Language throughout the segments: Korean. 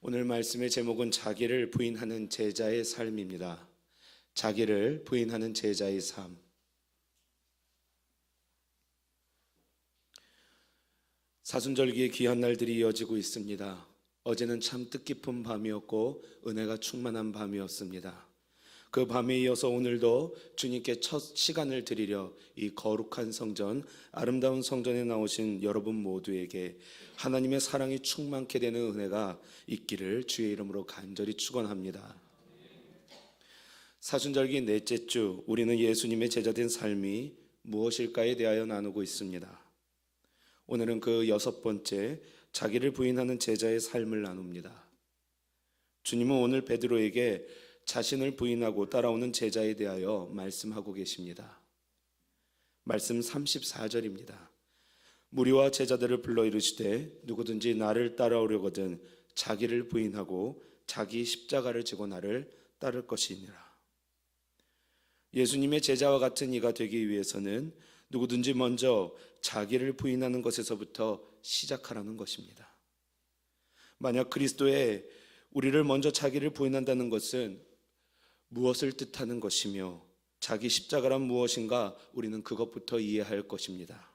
오늘 말씀의 제목은 자기를 부인하는 제자의 삶입니다. 자기를 부인하는 제자의 삶. 사순절기의 귀한 날들이 이어지고 있습니다. 어제는 참 뜻깊은 밤이었고 은혜가 충만한 밤이었습니다. 그 밤에 이어서 오늘도 주님께 첫 시간을 드리려 이 거룩한 성전, 아름다운 성전에 나오신 여러분 모두에게 하나님의 사랑이 충만케 되는 은혜가 있기를 주의 이름으로 간절히 축원합니다. 사순절기 넷째 주, 우리는 예수님의 제자된 삶이 무엇일까에 대하여 나누고 있습니다. 오늘은 그 6번째, 자기를 부인하는 제자의 삶을 나눕니다. 주님은 오늘 베드로에게 자신을 부인하고 따라오는 제자에 대하여 말씀하고 계십니다. 말씀 34절입니다. 무리와 제자들을 불러 이르시되 누구든지 나를 따라오려거든 자기를 부인하고 자기 십자가를 지고 나를 따를 것이니라. 예수님의 제자와 같은 이가 되기 위해서는 누구든지 먼저 자기를 부인하는 것에서부터 시작하라는 것입니다. 만약 그리스도에 우리를 먼저 자기를 부인한다는 것은 무엇을 뜻하는 것이며 자기 십자가란 무엇인가 우리는 그것부터 이해할 것입니다.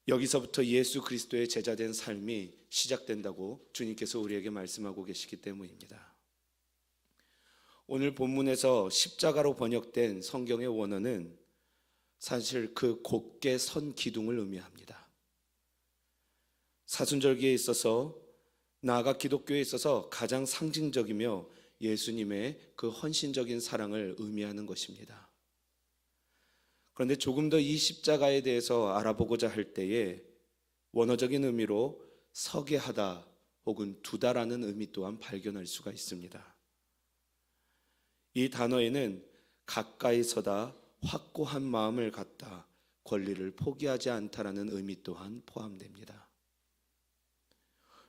여기서부터 예수 그리스도의 제자된 삶이 시작된다고 주님께서 우리에게 말씀하고 계시기 때문입니다. 오늘 본문에서 십자가로 번역된 성경의 원어는 사실 그 곧게 선 기둥을 의미합니다. 사순절기에 있어서, 나아가 기독교에 있어서 가장 상징적이며 예수님의 그 헌신적인 사랑을 의미하는 것입니다. 그런데 조금 더 이 십자가에 대해서 알아보고자 할 때에 원어적인 의미로 서게 하다 혹은 두다라는 의미 또한 발견할 수가 있습니다. 이 단어에는 가까이 서다, 확고한 마음을 갖다, 권리를 포기하지 않다라는 의미 또한 포함됩니다.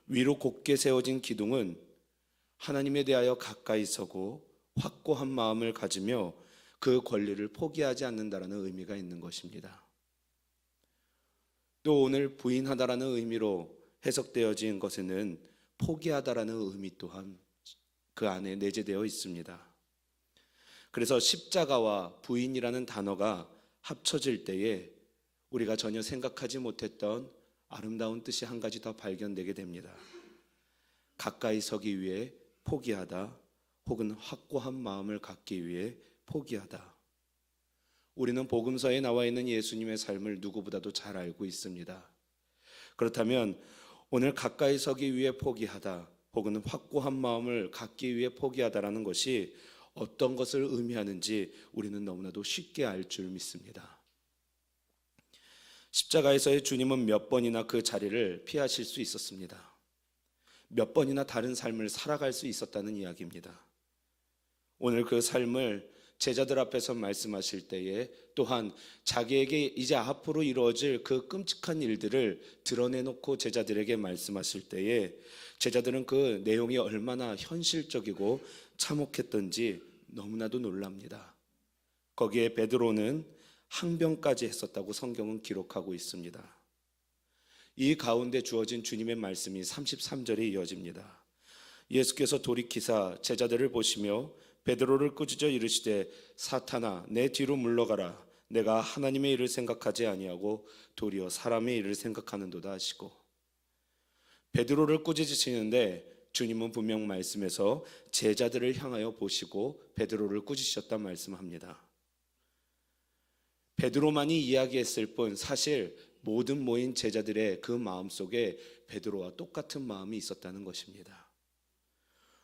위로 곧게 세워진 기둥은 하나님에 대하여 가까이 서고 확고한 마음을 가지며 그 권리를 포기하지 않는다라는 의미가 있는 것입니다. 또 오늘 부인하다라는 의미로 해석되어진 것에는 포기하다라는 의미 또한 그 안에 내재되어 있습니다. 그래서 십자가와 부인이라는 단어가 합쳐질 때에 우리가 전혀 생각하지 못했던 아름다운 뜻이 한 가지 더 발견되게 됩니다. 가까이 서기 위해 포기하다 혹은 확고한 마음을 갖기 위해 포기하다. 우리는 복음서에 나와 있는 예수님의 삶을 누구보다도 잘 알고 있습니다. 그렇다면 오늘 가까이 서기 위해 포기하다 혹은 확고한 마음을 갖기 위해 포기하다라는 것이 어떤 것을 의미하는지 우리는 너무나도 쉽게 알 줄 믿습니다. 십자가에서의 주님은 몇 번이나 그 자리를 피하실 수 있었습니다. 몇 번이나 다른 삶을 살아갈 수 있었다는 이야기입니다. 오늘 그 삶을 제자들 앞에서 말씀하실 때에 또한 자기에게 이제 앞으로 이루어질 그 끔찍한 일들을 드러내놓고 제자들에게 말씀하실 때에 제자들은 그 내용이 얼마나 현실적이고 참혹했던지 너무나도 놀랍니다. 거기에 베드로는 항변까지 했었다고 성경은 기록하고 있습니다. 이 가운데 주어진 주님의 말씀이 33절에 이어집니다. 예수께서 돌이키사 제자들을 보시며 베드로를 꾸짖어 이르시되 사탄아 내 뒤로 물러가라. 내가 하나님의 일을 생각하지 아니하고 도리어 사람의 일을 생각하는도다 하시고, 베드로를 꾸짖으시는데 주님은 분명 말씀에서 제자들을 향하여 보시고 베드로를 꾸짖으셨다 말씀합니다. 베드로만이 이야기했을 뿐 사실 모든 모인 제자들의 그 마음속에 베드로와 똑같은 마음이 있었다는 것입니다.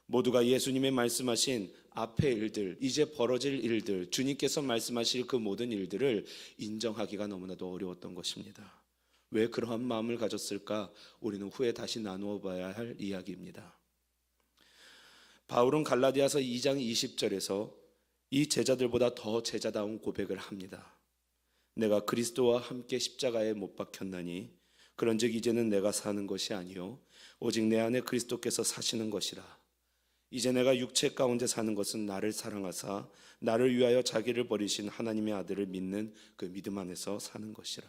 모두가 예수님의 말씀하신 앞의 일들, 이제 벌어질 일들, 주님께서 말씀하실 그 모든 일들을 인정하기가 너무나도 어려웠던 것입니다. 왜 그러한 마음을 가졌을까? 우리는 후에 다시 나누어 봐야 할 이야기입니다. 바울은 갈라디아서 2장 20절에서 이 제자들보다 더 제자다운 고백을 합니다. 내가 그리스도와 함께 십자가에 못 박혔나니 그런즉 이제는 내가 사는 것이 아니요 오직 내 안에 그리스도께서 사시는 것이라. 이제 내가 육체 가운데 사는 것은 나를 사랑하사 나를 위하여 자기를 버리신 하나님의 아들을 믿는 그 믿음 안에서 사는 것이라.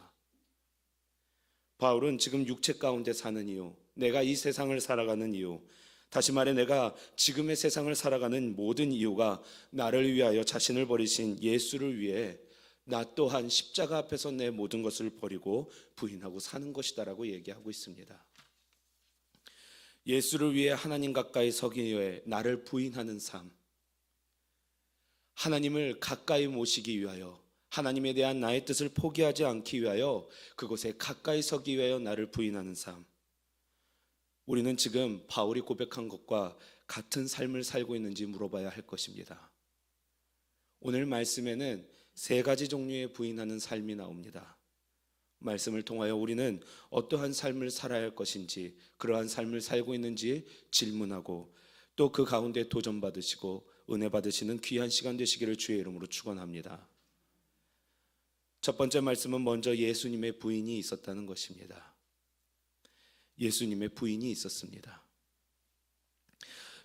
바울은 지금 육체 가운데 사는 이요 내가 이 세상을 살아가는 이유, 다시 말해 내가 지금의 세상을 살아가는 모든 이유가 나를 위하여 자신을 버리신 예수를 위해 나 또한 십자가 앞에서 내 모든 것을 버리고 부인하고 사는 것이다라고 얘기하고 있습니다. 예수를 위해 하나님 가까이 서기 위해 나를 부인하는 삶, 하나님을 가까이 모시기 위하여, 하나님에 대한 나의 뜻을 포기하지 않기 위하여 그곳에 가까이 서기 위하여 나를 부인하는 삶. 우리는 지금 바울이 고백한 것과 같은 삶을 살고 있는지 물어봐야 할 것입니다. 오늘 말씀에는 세 가지 종류의 부인하는 삶이 나옵니다. 말씀을 통하여 우리는 어떠한 삶을 살아야 할 것인지, 그러한 삶을 살고 있는지 질문하고 또 그 가운데 도전받으시고 은혜 받으시는 귀한 시간 되시기를 주의 이름으로 축원합니다. 첫 번째 말씀은 먼저 예수님의 부인이 있었다는 것입니다. 예수님의 부인이 있었습니다.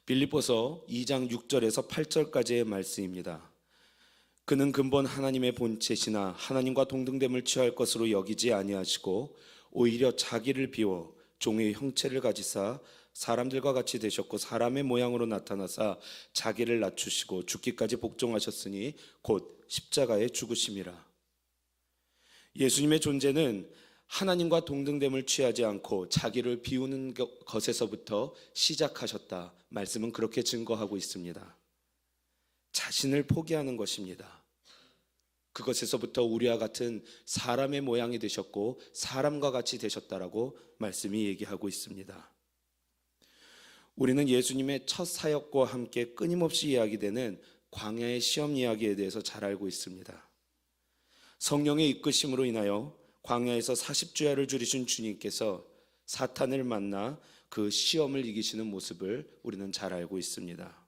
빌립보서 2장 6절에서 8절까지의 말씀입니다. 그는 근본 하나님의 본체시나 하나님과 동등됨을 취할 것으로 여기지 아니하시고 오히려 자기를 비워 종의 형체를 가지사 사람들과 같이 되셨고 사람의 모양으로 나타나사 자기를 낮추시고 죽기까지 복종하셨으니 곧 십자가에 죽으심이라. 예수님의 존재는 하나님과 동등됨을 취하지 않고 자기를 비우는 것에서부터 시작하셨다. 말씀은 그렇게 증거하고 있습니다. 자신을 포기하는 것입니다. 그것에서부터 우리와 같은 사람의 모양이 되셨고 사람과 같이 되셨다라고 말씀이 얘기하고 있습니다. 우리는 예수님의 첫 사역과 함께 끊임없이 이야기되는 광야의 시험 이야기에 대해서 잘 알고 있습니다. 성령의 이끄심으로 인하여 광야에서 40주야를 줄이신 주님께서 사탄을 만나 그 시험을 이기시는 모습을 우리는 잘 알고 있습니다.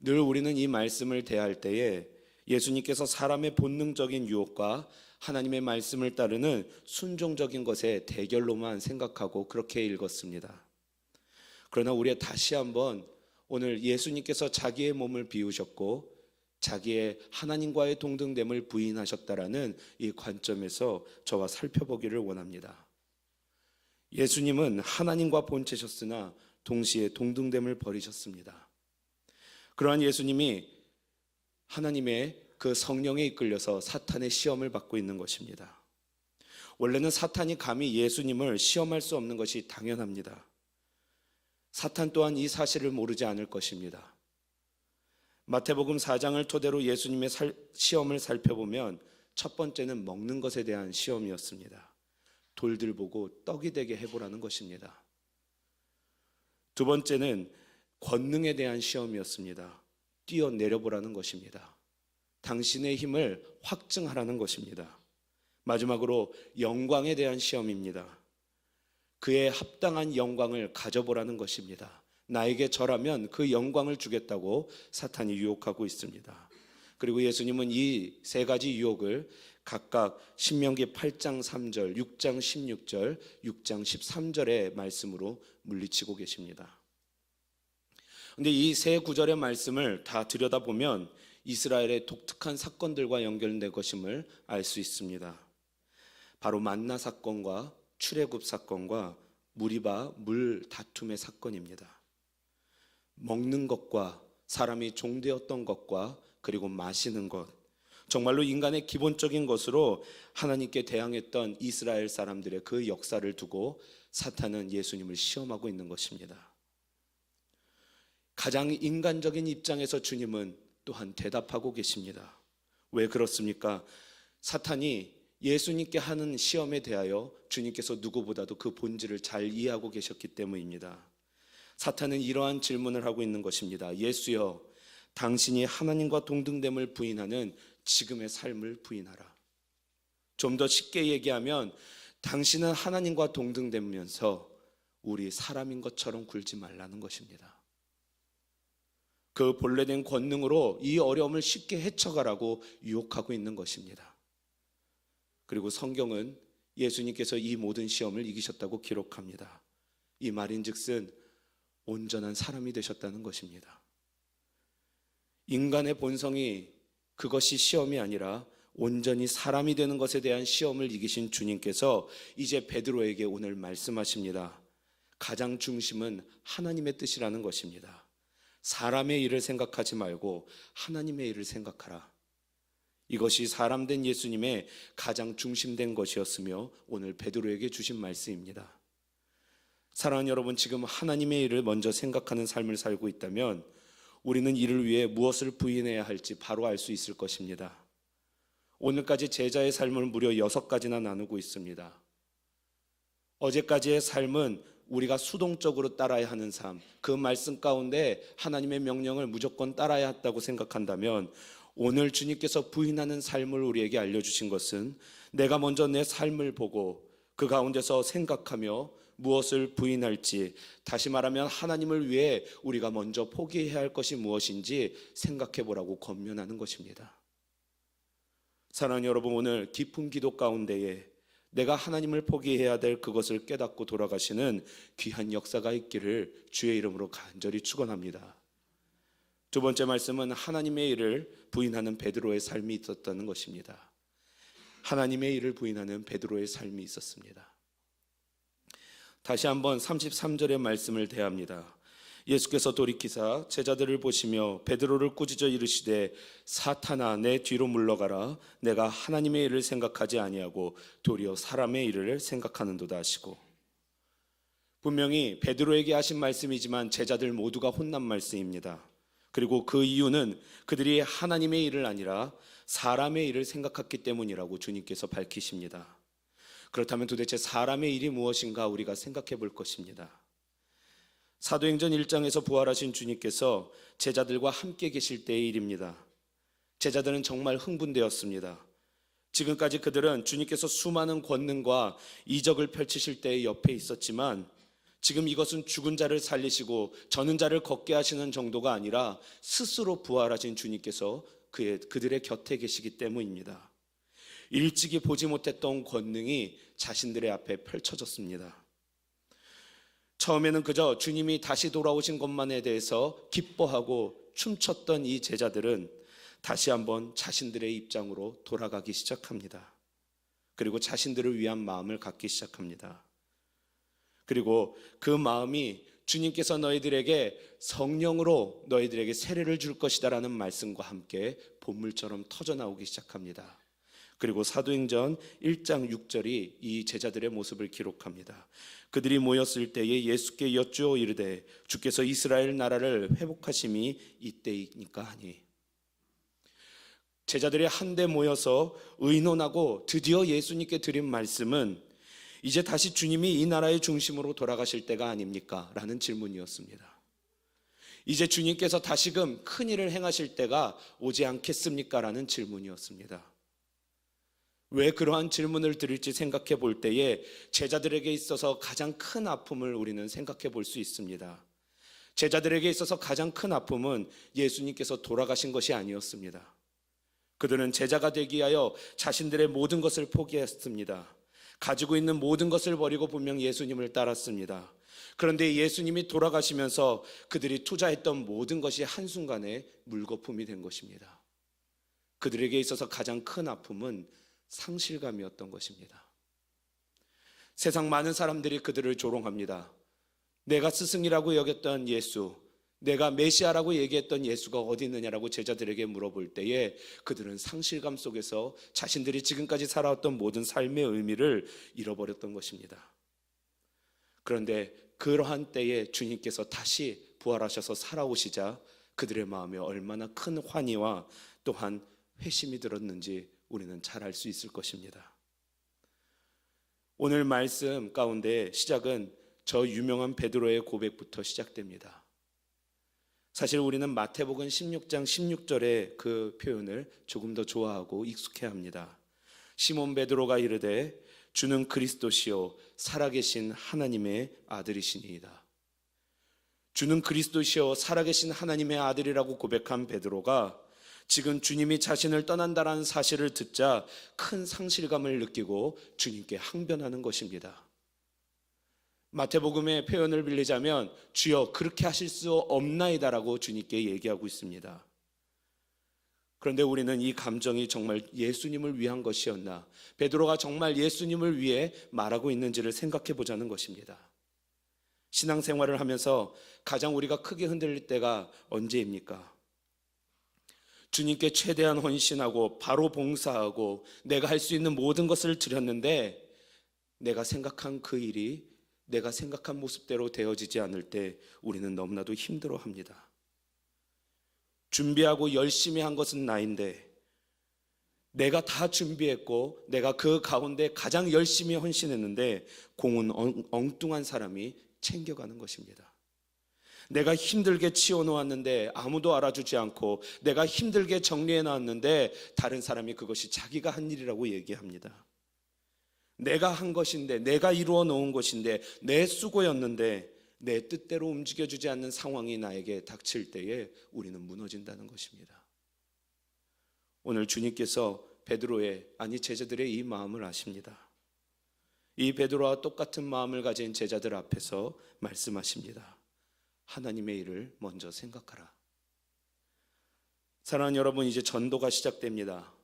늘 우리는 이 말씀을 대할 때에 예수님께서 사람의 본능적인 유혹과 하나님의 말씀을 따르는 순종적인 것의 대결로만 생각하고 그렇게 읽었습니다. 그러나 우리가 다시 한번 오늘 예수님께서 자기의 몸을 비우셨고 자기의 하나님과의 동등됨을 부인하셨다라는 이 관점에서 저와 살펴보기를 원합니다. 예수님은 하나님과 본체셨으나 동시에 동등됨을 버리셨습니다. 그러한 예수님이 하나님의 그 성령에 이끌려서 사탄의 시험을 받고 있는 것입니다. 원래는 사탄이 감히 예수님을 시험할 수 없는 것이 당연합니다. 사탄 또한 이 사실을 모르지 않을 것입니다. 마태복음 4장을 토대로 예수님의 시험을 살펴보면 첫 번째는 먹는 것에 대한 시험이었습니다. 돌들 보고 떡이 되게 해보라는 것입니다. 두 번째는 권능에 대한 시험이었습니다. 뛰어내려보라는 것입니다. 당신의 힘을 확증하라는 것입니다. 마지막으로 영광에 대한 시험입니다. 그의 합당한 영광을 가져보라는 것입니다. 나에게 절하면 그 영광을 주겠다고 사탄이 유혹하고 있습니다. 그리고 예수님은 이 세 가지 유혹을 각각 신명기 8장 3절, 6장 16절, 6장 13절의 말씀으로 물리치고 계십니다. 그런데 이 세 구절의 말씀을 다 들여다보면 이스라엘의 독특한 사건들과 연결된 것임을 알 수 있습니다. 바로 만나 사건과 출애굽 사건과 무리바 물 다툼의 사건입니다. 먹는 것과 사람이 종되었던 것과 그리고 마시는 것, 정말로 인간의 기본적인 것으로 하나님께 대항했던 이스라엘 사람들의 그 역사를 두고 사탄은 예수님을 시험하고 있는 것입니다. 가장 인간적인 입장에서 주님은 또한 대답하고 계십니다. 왜 그렇습니까? 사탄이 예수님께 하는 시험에 대하여 주님께서 누구보다도 그 본질을 잘 이해하고 계셨기 때문입니다. 사탄은 이러한 질문을 하고 있는 것입니다. 예수여, 당신이 하나님과 동등됨을 부인하는 지금의 삶을 부인하라. 좀 더 쉽게 얘기하면 당신은 하나님과 동등되면서 우리 사람인 것처럼 굴지 말라는 것입니다. 그 본래된 권능으로 이 어려움을 쉽게 헤쳐가라고 유혹하고 있는 것입니다. 그리고 성경은 예수님께서 이 모든 시험을 이기셨다고 기록합니다. 이 말인즉슨 온전한 사람이 되셨다는 것입니다. 인간의 본성이 그것이 시험이 아니라 온전히 사람이 되는 것에 대한 시험을 이기신 주님께서 이제 베드로에게 오늘 말씀하십니다. 가장 중심은 하나님의 뜻이라는 것입니다. 사람의 일을 생각하지 말고 하나님의 일을 생각하라. 이것이 사람 된 예수님의 가장 중심된 것이었으며 오늘 베드로에게 주신 말씀입니다. 사랑하는 여러분, 지금 하나님의 일을 먼저 생각하는 삶을 살고 있다면 우리는 이를 위해 무엇을 부인해야 할지 바로 알 수 있을 것입니다. 오늘까지 제자의 삶을 무려 6가지나 나누고 있습니다. 어제까지의 삶은 우리가 수동적으로 따라야 하는 삶, 그 말씀 가운데 하나님의 명령을 무조건 따라야 한다고 생각한다면 오늘 주님께서 부인하는 삶을 우리에게 알려주신 것은 내가 먼저 내 삶을 보고 그 가운데서 생각하며 무엇을 부인할지, 다시 말하면 하나님을 위해 우리가 먼저 포기해야 할 것이 무엇인지 생각해 보라고 권면하는 것입니다. 사랑하는 여러분, 오늘 깊은 기도 가운데에 내가 하나님을 포기해야 될 그것을 깨닫고 돌아가시는 귀한 역사가 있기를 주의 이름으로 간절히 축원합니다. 두 번째 말씀은 하나님의 일을 부인하는 베드로의 삶이 있었다는 것입니다. 하나님의 일을 부인하는 베드로의 삶이 있었습니다. 다시 한번 33절의 말씀을 대합니다. 예수께서 돌이키사 제자들을 보시며 베드로를 꾸짖어 이르시되 사탄아 내 뒤로 물러가라. 내가 하나님의 일을 생각하지 아니하고 도리어 사람의 일을 생각하는도다 하시고, 분명히 베드로에게 하신 말씀이지만 제자들 모두가 혼난 말씀입니다. 그리고 그 이유는 그들이 하나님의 일을 아니라 사람의 일을 생각했기 때문이라고 주님께서 밝히십니다. 그렇다면 도대체 사람의 일이 무엇인가 우리가 생각해 볼 것입니다. 사도행전 1장에서 부활하신 주님께서 제자들과 함께 계실 때의 일입니다. 제자들은 정말 흥분되었습니다. 지금까지 그들은 주님께서 수많은 권능과 이적을 펼치실 때의 옆에 있었지만 지금 이것은 죽은 자를 살리시고 저는 자를 걷게 하시는 정도가 아니라 스스로 부활하신 주님께서 그들의 곁에 계시기 때문입니다. 일찍이 보지 못했던 권능이 자신들의 앞에 펼쳐졌습니다. 처음에는 그저 주님이 다시 돌아오신 것만에 대해서 기뻐하고 춤췄던 이 제자들은 다시 한번 자신들의 입장으로 돌아가기 시작합니다. 그리고 자신들을 위한 마음을 갖기 시작합니다. 그리고 그 마음이 주님께서 너희들에게 성령으로 너희들에게 세례를 줄 것이다라는 말씀과 함께 본물처럼 터져나오기 시작합니다. 그리고 사도행전 1장 6절이 이 제자들의 모습을 기록합니다. 그들이 모였을 때에 예수께 여쭈어 이르되 주께서 이스라엘 나라를 회복하심이 이때이니까 하니. 제자들이 한데 모여서 의논하고 드디어 예수님께 드린 말씀은 이제 다시 주님이 이 나라의 중심으로 돌아가실 때가 아닙니까? 라는 질문이었습니다. 이제 주님께서 다시금 큰 일을 행하실 때가 오지 않겠습니까? 라는 질문이었습니다. 왜 그러한 질문을 드릴지 생각해 볼 때에 제자들에게 있어서 가장 큰 아픔을 우리는 생각해 볼 수 있습니다. 제자들에게 있어서 가장 큰 아픔은 예수님께서 돌아가신 것이 아니었습니다. 그들은 제자가 되기 위하여 자신들의 모든 것을 포기했습니다. 가지고 있는 모든 것을 버리고 분명 예수님을 따랐습니다. 그런데 예수님이 돌아가시면서 그들이 투자했던 모든 것이 한순간에 물거품이 된 것입니다. 그들에게 있어서 가장 큰 아픔은 상실감이었던 것입니다. 세상 많은 사람들이 그들을 조롱합니다. 내가 스승이라고 여겼던 예수, 내가 메시아라고 얘기했던 예수가 어디 있느냐라고 제자들에게 물어볼 때에 그들은 상실감 속에서 자신들이 지금까지 살아왔던 모든 삶의 의미를 잃어버렸던 것입니다. 그런데 그러한 때에 주님께서 다시 부활하셔서 살아오시자 그들의 마음에 얼마나 큰 환희와 또한 회심이 들었는지 우리는 잘 알 수 있을 것입니다. 오늘 말씀 가운데 시작은 저 유명한 베드로의 고백부터 시작됩니다. 사실 우리는 마태복음 16장 16절의 그 표현을 조금 더 좋아하고 익숙해합니다. 시몬 베드로가 이르되 주는 그리스도시요 살아계신 하나님의 아들이시니이다. 주는 그리스도시요 살아계신 하나님의 아들이라고 고백한 베드로가 지금 주님이 자신을 떠난다라는 사실을 듣자 큰 상실감을 느끼고 주님께 항변하는 것입니다. 마태복음의 표현을 빌리자면 주여 그렇게 하실 수 없나이다라고 주님께 얘기하고 있습니다. 그런데 우리는 이 감정이 정말 예수님을 위한 것이었나, 베드로가 정말 예수님을 위해 말하고 있는지를 생각해 보자는 것입니다. 신앙생활을 하면서 가장 우리가 크게 흔들릴 때가 언제입니까? 주님께 최대한 헌신하고 바로 봉사하고 내가 할 수 있는 모든 것을 드렸는데 내가 생각한 그 일이 내가 생각한 모습대로 되어지지 않을 때 우리는 너무나도 힘들어합니다. 준비하고 열심히 한 것은 나인데 내가 다 준비했고 내가 그 가운데 가장 열심히 헌신했는데 공은 엉뚱한 사람이 챙겨가는 것입니다. 내가 힘들게 치워놓았는데 아무도 알아주지 않고 내가 힘들게 정리해놨는데 다른 사람이 그것이 자기가 한 일이라고 얘기합니다. 내가 한 것인데 내가 이루어 놓은 것인데 내 수고였는데 내 뜻대로 움직여주지 않는 상황이 나에게 닥칠 때에 우리는 무너진다는 것입니다. 오늘 주님께서 제자들의 이 마음을 아십니다. 이 베드로와 똑같은 마음을 가진 제자들 앞에서 말씀하십니다. 하나님의 일을 먼저 생각하라. 사랑하는 여러분, 이제 전도가 시작됩니다.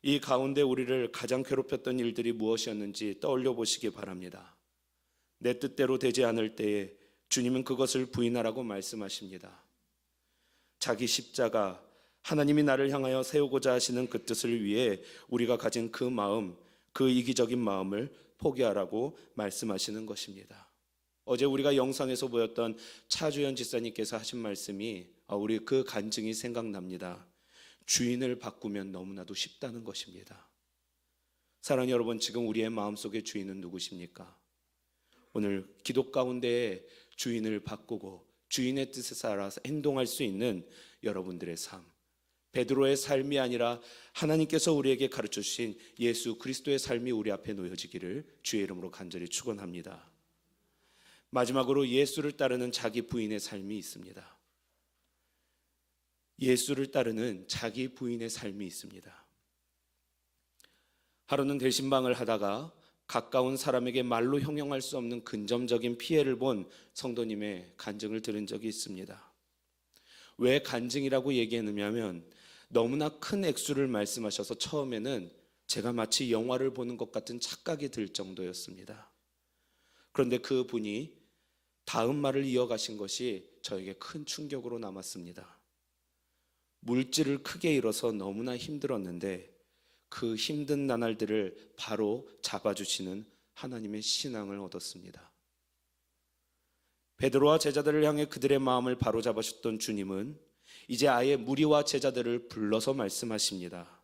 이 가운데 우리를 가장 괴롭혔던 일들이 무엇이었는지 떠올려 보시기 바랍니다. 내 뜻대로 되지 않을 때에 주님은 그것을 부인하라고 말씀하십니다. 자기 십자가, 하나님이 나를 향하여 세우고자 하시는 그 뜻을 위해 우리가 가진 그 마음, 그 이기적인 마음을 포기하라고 말씀하시는 것입니다. 어제 우리가 영상에서 보였던 차주연 지사님께서 하신 말씀이 우리 그 간증이 생각납니다. 주인을 바꾸면 너무나도 쉽다는 것입니다. 사랑하는 여러분, 지금 우리의 마음속의 주인은 누구십니까? 오늘 기도 가운데 주인을 바꾸고 주인의 뜻에 따라서 행동할 수 있는 여러분들의 삶, 베드로의 삶이 아니라 하나님께서 우리에게 가르쳐 주신 예수 그리스도의 삶이 우리 앞에 놓여지기를 주의 이름으로 간절히 축원합니다. 마지막으로 예수를 따르는 자기 부인의 삶이 있습니다. 예수를 따르는 자기 부인의 삶이 있습니다. 하루는 대신방을 하다가 가까운 사람에게 말로 형용할 수 없는 근점적인 피해를 본 성도님의 간증을 들은 적이 있습니다. 왜 간증이라고 얘기했느냐면 너무나 큰 액수를 말씀하셔서 처음에는 제가 마치 영화를 보는 것 같은 착각이 들 정도였습니다. 그런데 그 분이 다음 말을 이어가신 것이 저에게 큰 충격으로 남았습니다. 물질을 크게 잃어서 너무나 힘들었는데 그 힘든 나날들을 바로 잡아주시는 하나님의 신앙을 얻었습니다. 베드로와 제자들을 향해 그들의 마음을 바로 잡으셨던 주님은 이제 아예 무리와 제자들을 불러서 말씀하십니다.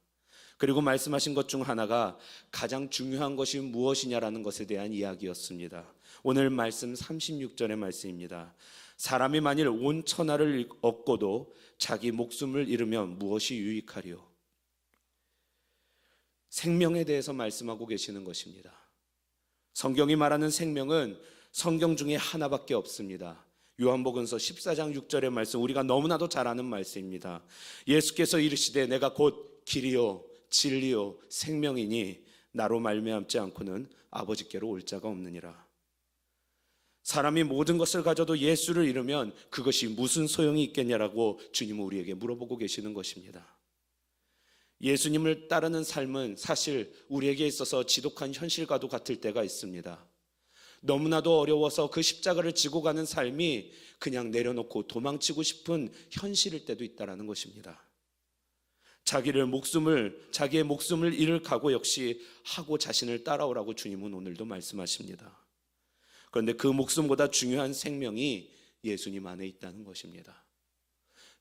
그리고 말씀하신 것 중 하나가 가장 중요한 것이 무엇이냐라는 것에 대한 이야기였습니다. 오늘 말씀 36절의 말씀입니다. 사람이 만일 온 천하를 얻고도 자기 목숨을 잃으면 무엇이 유익하리요? 생명에 대해서 말씀하고 계시는 것입니다. 성경이 말하는 생명은 성경 중에 하나밖에 없습니다. 요한복음서 14장 6절의 말씀, 우리가 너무나도 잘 아는 말씀입니다. 예수께서 이르시되 내가 곧 길이요 진리요 생명이니 나로 말미암지 않고는 아버지께로 올 자가 없느니라. 사람이 모든 것을 가져도 예수를 잃으면 그것이 무슨 소용이 있겠냐라고 주님은 우리에게 물어보고 계시는 것입니다. 예수님을 따르는 삶은 사실 우리에게 있어서 지독한 현실과도 같을 때가 있습니다. 너무나도 어려워서 그 십자가를 지고 가는 삶이 그냥 내려놓고 도망치고 싶은 현실일 때도 있다는 것입니다. 자기의 목숨을 잃을 각오 역시 하고 자신을 따라오라고 주님은 오늘도 말씀하십니다. 그런데 그 목숨보다 중요한 생명이 예수님 안에 있다는 것입니다.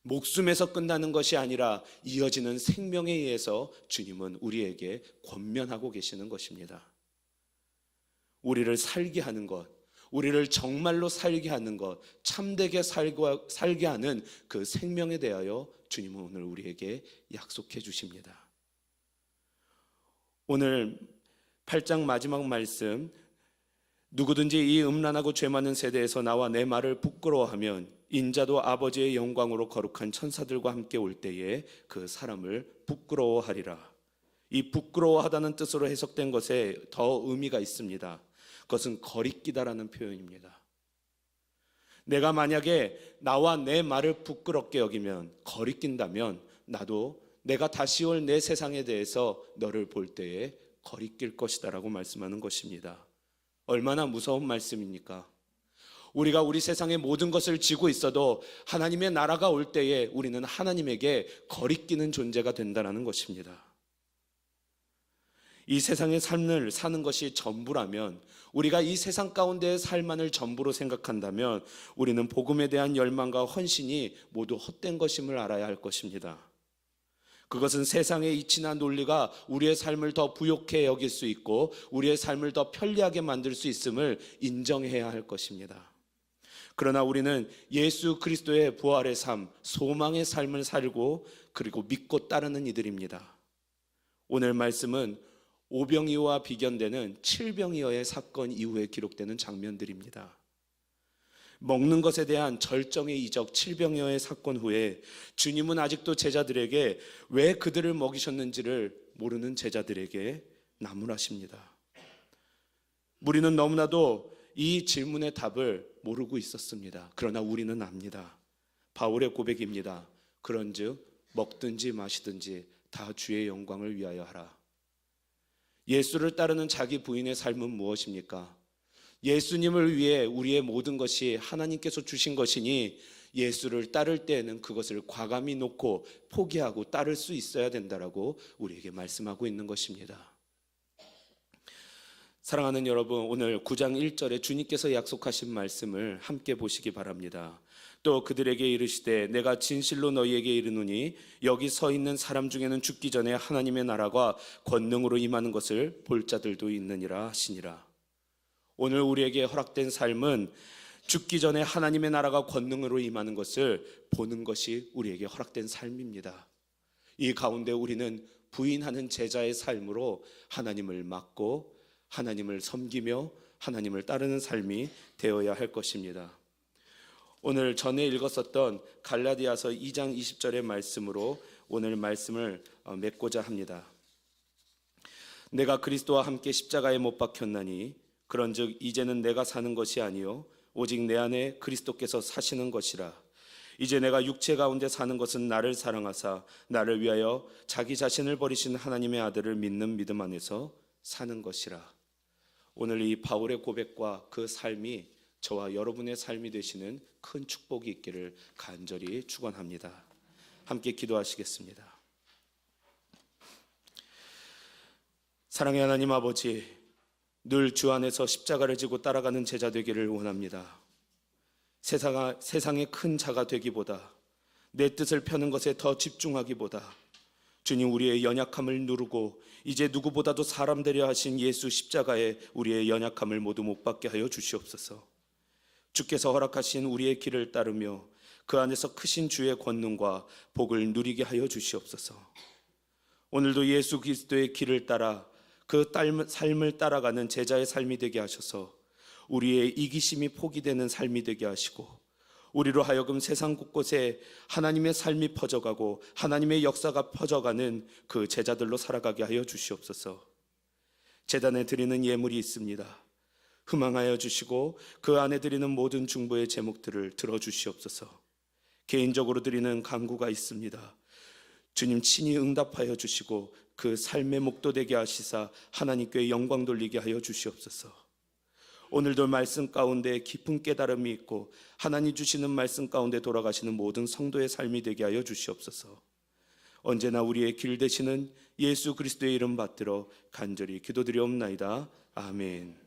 목숨에서 끝나는 것이 아니라 이어지는 생명에 의해서 주님은 우리에게 권면하고 계시는 것입니다. 우리를 살게 하는 것, 우리를 정말로 살게 하는 것, 참되게 살게 하는 그 생명에 대하여 주님은 오늘 우리에게 약속해 주십니다. 오늘 8장 마지막 말씀, 누구든지 이 음란하고 죄 많은 세대에서 나와 내 말을 부끄러워하면 인자도 아버지의 영광으로 거룩한 천사들과 함께 올 때에 그 사람을 부끄러워하리라. 이 부끄러워하다는 뜻으로 해석된 것에 더 의미가 있습니다. 그것은 거리끼다라는 표현입니다. 내가 만약에 나와 내 말을 부끄럽게 여기면, 거리낀다면 나도 내가 다시 올 내 세상에 대해서 너를 볼 때에 거리낄 것이다 라고 말씀하는 것입니다. 얼마나 무서운 말씀입니까? 우리가 우리 세상의 모든 것을 지고 있어도 하나님의 나라가 올 때에 우리는 하나님에게 거리끼는 존재가 된다는 것입니다. 이 세상의 삶을 사는 것이 전부라면, 우리가 이 세상 가운데의 삶만을 전부로 생각한다면 우리는 복음에 대한 열망과 헌신이 모두 헛된 것임을 알아야 할 것입니다. 그것은 세상의 이치나 논리가 우리의 삶을 더 부욕해 여길 수 있고 우리의 삶을 더 편리하게 만들 수 있음을 인정해야 할 것입니다. 그러나 우리는 예수 그리스도의 부활의 삶, 소망의 삶을 살고 그리고 믿고 따르는 이들입니다. 오늘 말씀은 오병이어와 비견되는 칠병이어의 사건 이후에 기록되는 장면들입니다. 먹는 것에 대한 절정의 이적 칠병이어의 사건 후에 주님은 아직도 제자들에게 왜 그들을 먹이셨는지를 모르는 제자들에게 나무라십니다. 우리는 너무나도 이 질문의 답을 모르고 있었습니다. 그러나 우리는 압니다. 바울의 고백입니다. 그런즉 먹든지 마시든지 다 주의 영광을 위하여 하라. 예수를 따르는 자기 부인의 삶은 무엇입니까? 예수님을 위해 우리의 모든 것이 하나님께서 주신 것이니 예수를 따를 때에는 그것을 과감히 놓고 포기하고 따를 수 있어야 된다라고 우리에게 말씀하고 있는 것입니다. 사랑하는 여러분, 오늘 9장 1절에 주님께서 약속하신 말씀을 함께 보시기 바랍니다. 또 그들에게 이르시되 내가 진실로 너희에게 이르노니 여기 서 있는 사람 중에는 죽기 전에 하나님의 나라가 권능으로 임하는 것을 볼 자들도 있느니라 하시니라. 오늘 우리에게 허락된 삶은 죽기 전에 하나님의 나라가 권능으로 임하는 것을 보는 것이 우리에게 허락된 삶입니다. 이 가운데 우리는 부인하는 제자의 삶으로 하나님을 맡고 하나님을 섬기며 하나님을 따르는 삶이 되어야 할 것입니다. 오늘 전에 읽었었던 갈라디아서 2장 20절의 말씀으로 오늘 말씀을 맺고자 합니다. 내가 그리스도와 함께 십자가에 못 박혔나니 그런즉 이제는 내가 사는 것이 아니요 오직 내 안에 그리스도께서 사시는 것이라. 이제 내가 육체 가운데 사는 것은 나를 사랑하사 나를 위하여 자기 자신을 버리신 하나님의 아들을 믿는 믿음 안에서 사는 것이라. 오늘 이 바울의 고백과 그 삶이 저와 여러분의 삶이 되시는 큰 축복이 있기를 간절히 축원합니다. 함께 기도하시겠습니다. 사랑의 하나님 아버지, 늘 주 안에서 십자가를 지고 따라가는 제자 되기를 원합니다. 세상의 큰 자가 되기보다 내 뜻을 펴는 것에 더 집중하기보다 주님, 우리의 연약함을 누르고 이제 누구보다도 사람 되려 하신 예수 십자가에 우리의 연약함을 모두 못 받게 하여 주시옵소서. 주께서 허락하신 우리의 길을 따르며 그 안에서 크신 주의 권능과 복을 누리게 하여 주시옵소서. 오늘도 예수 그리스도의 길을 따라 그 삶을 따라가는 제자의 삶이 되게 하셔서 우리의 이기심이 포기되는 삶이 되게 하시고 우리로 하여금 세상 곳곳에 하나님의 삶이 퍼져가고 하나님의 역사가 퍼져가는 그 제자들로 살아가게 하여 주시옵소서. 제단에 드리는 예물이 있습니다. 희망하여 주시고 그 안에 드리는 모든 중보의 제목들을 들어주시옵소서. 개인적으로 드리는 간구가 있습니다. 주님 친히 응답하여 주시고 그 삶의 목도 되게 하시사 하나님께 영광 돌리게 하여 주시옵소서. 오늘도 말씀 가운데 깊은 깨달음이 있고 하나님 주시는 말씀 가운데 돌아가시는 모든 성도의 삶이 되게 하여 주시옵소서. 언제나 우리의 길 되시는 예수 그리스도의 이름 받들어 간절히 기도드리옵나이다. 아멘.